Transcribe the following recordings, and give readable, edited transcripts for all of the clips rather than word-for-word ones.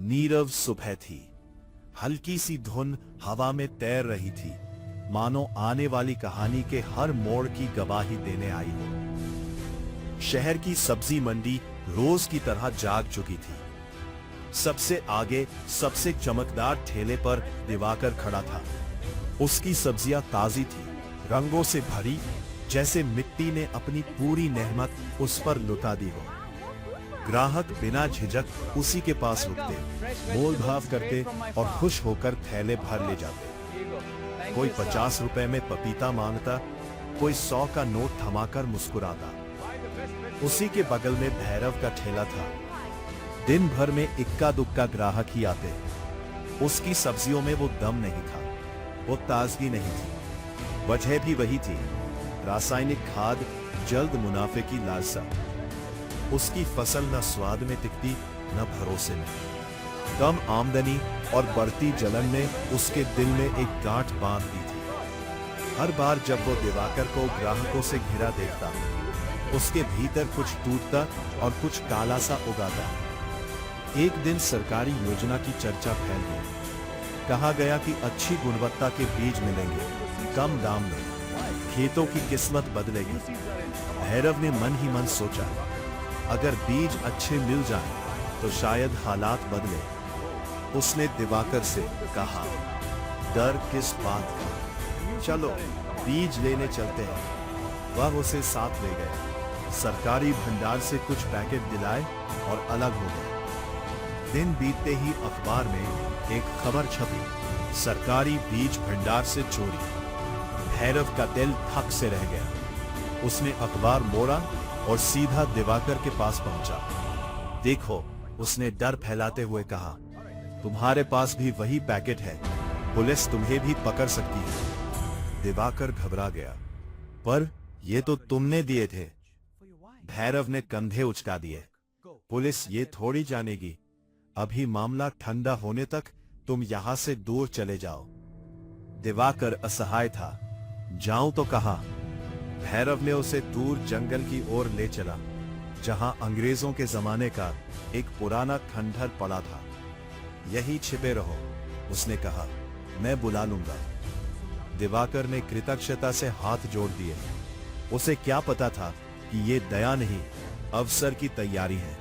नीरव सुबह थी। हल्की सी धुन हवा में तैर रही थी, मानो आने वाली कहानी के हर मोड़ की गवाही देने आई हो। शहर की सब्जी मंडी रोज की तरह जाग चुकी थी। सबसे आगे सबसे चमकदार ठेले पर दिवाकर खड़ा था। उसकी सब्जियां ताजी थी, रंगों से भरी, जैसे मिट्टी ने अपनी पूरी नेमत उस पर लुटा दी हो। ग्राहक बिना झिझक उसी के पास रुकते, मोल भाव करते और खुश होकर थैले भर ले जाते। कोई 50 रुपए में पपीता मांगता, कोई 100 का नोट थमाकर मुस्कुराता। उसी के बगल में भैरव का ठेला था। दिन भर में इक्का दुक्का ग्राहक ही आते। उसकी सब्जियों में वो दम नहीं था, वो ताजगी नहीं थी। वजह भी वही थी, रासायनिक खाद, जल्द मुनाफे की लालसा। उसकी फसल न स्वाद में टिकती, न भरोसे में। कम आमदनी और बढ़ती जलन ने उसके दिल में एक गांठ बांध दी थी। हर बार जब वो दिवाकर को ग्राहकों से घिरा देखता, उसके भीतर कुछ टूटता और कुछ काला सा उगाता। एक दिन सरकारी योजना की चर्चा फैल गई। कहा गया कि अच्छी गुणवत्ता के बीज मिलेंगे, कम दाम में, खेतों की किस्मत बदलेगी। भैरव ने मन ही मन सोचा, अगर बीज अच्छे मिल जाएं, तो शायद हालात बदले। उसने दिवाकर से कहा, डर किस बात का, चलो बीज लेने चलते हैं। वह उसे साथ ले गए। सरकारी भंडार से कुछ पैकेट दिलाए और अलग हो गए। दिन बीतते ही अखबार में एक खबर छपी, सरकारी बीज भंडार से चोरी। भैरव का दिल धक से रह गया। उसने अखबार मोड़ा और सीधा दिवाकर के पास पहुंचा। देखो, उसने डर फैलाते हुए कहा, तुम्हारे पास भी वही पैकेट है, पुलिस तुम्हें भी पकड़ सकती है। दिवाकर घबरा गया, पर ये तो तुमने दिए थे। भैरव ने कंधे उचका दिए। पुलिस ये थोड़ी जानेगी, अभी मामला ठंडा होने तक तुम यहां से दूर चले जाओ। दिवाकर असहाय था। जाऊं तो कहां? भैरव ने उसे दूर जंगल की ओर ले चला, जहां अंग्रेजों के जमाने का एक पुराना खंडहर पड़ा था। यही छिपे रहो, उसने कहा, मैं बुला लूंगा। दिवाकर ने कृतज्ञता से हाथ जोड़ दिए। उसे क्या पता था कि ये दया नहीं, अवसर की तैयारी है।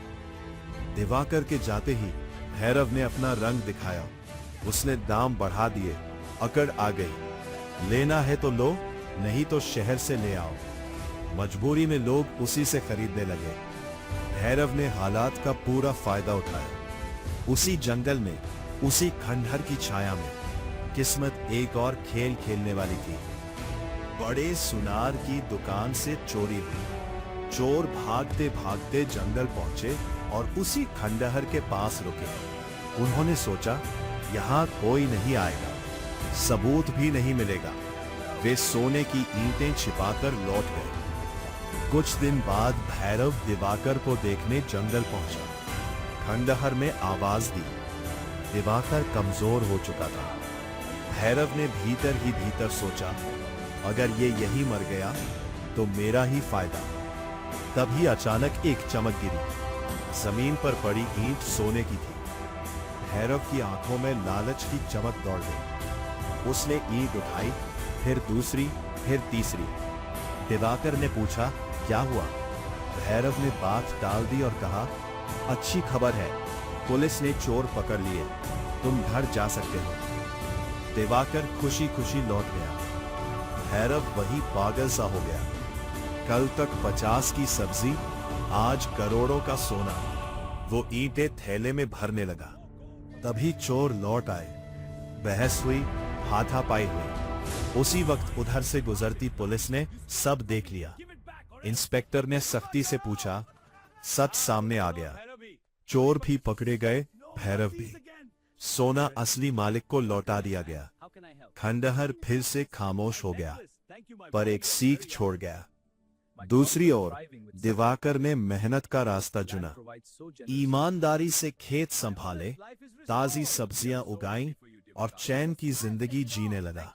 दिवाकर के जाते ही भैरव ने अपना रंग दिखाया। उसने दाम बढ़ा दिए। अकड़ आ गई, लेना है तो लो, नहीं तो शहर से ले आओ। मजबूरी में लोग उसी से खरीदने लगे। भैरव ने हालात का पूरा फायदा उठाया। उसी जंगल में, उसी खंडहर की छाया में किस्मत एक और खेल खेलने वाली थी। बड़े सुनार की दुकान से चोरी हुई। चोर भागते भागते जंगल पहुंचे और उसी खंडहर के पास रुके। उन्होंने सोचा, यहां कोई नहीं आएगा, सबूत भी नहीं मिलेगा। वे सोने की ईंटें छिपाकर लौट गए। कुछ दिन बाद भैरव दिवाकर को देखने जंगल पहुंचा। खंडहर में आवाज दी। दिवाकर कमजोर हो चुका था। भैरव ने भीतर ही भीतर सोचा, अगर ये यही मर गया तो मेरा ही फायदा। तभी अचानक एक चमक गिरी। जमीन पर पड़ी ईंट सोने की थी। भैरव की आंखों में लालच की चमक दौड़ गई। उसने ईंट उठाई, फिर दूसरी, फिर तीसरी। दिवाकर ने पूछा, क्या हुआ? भैरव ने बात टाल दी और कहा, अच्छी खबर है, पुलिस ने चोर पकड़ लिए, तुम घर जा सकते हो। दिवाकर खुशी खुशी लौट गया। भैरव वही पागल सा हो गया। कल तक 50 की सब्जी, आज करोड़ों का सोना। वो ईंटें थैले में भरने लगा। तभी चोर लौट आए। बहस हुई, हाथापाई हुई। उसी वक्त उधर से गुजरती पुलिस ने सब देख लिया। इंस्पेक्टर ने सख्ती से पूछा, सच सामने आ गया। चोर भी पकड़े गए, भैरव भी। सोना असली मालिक को लौटा दिया गया। खंडहर फिर से खामोश हो गया, पर एक सीख छोड़ गया। दूसरी ओर दिवाकर ने मेहनत का रास्ता चुना। ईमानदारी से खेत संभाले, ताजी सब्जियां उगाई और चैन की जिंदगी जीने लगा।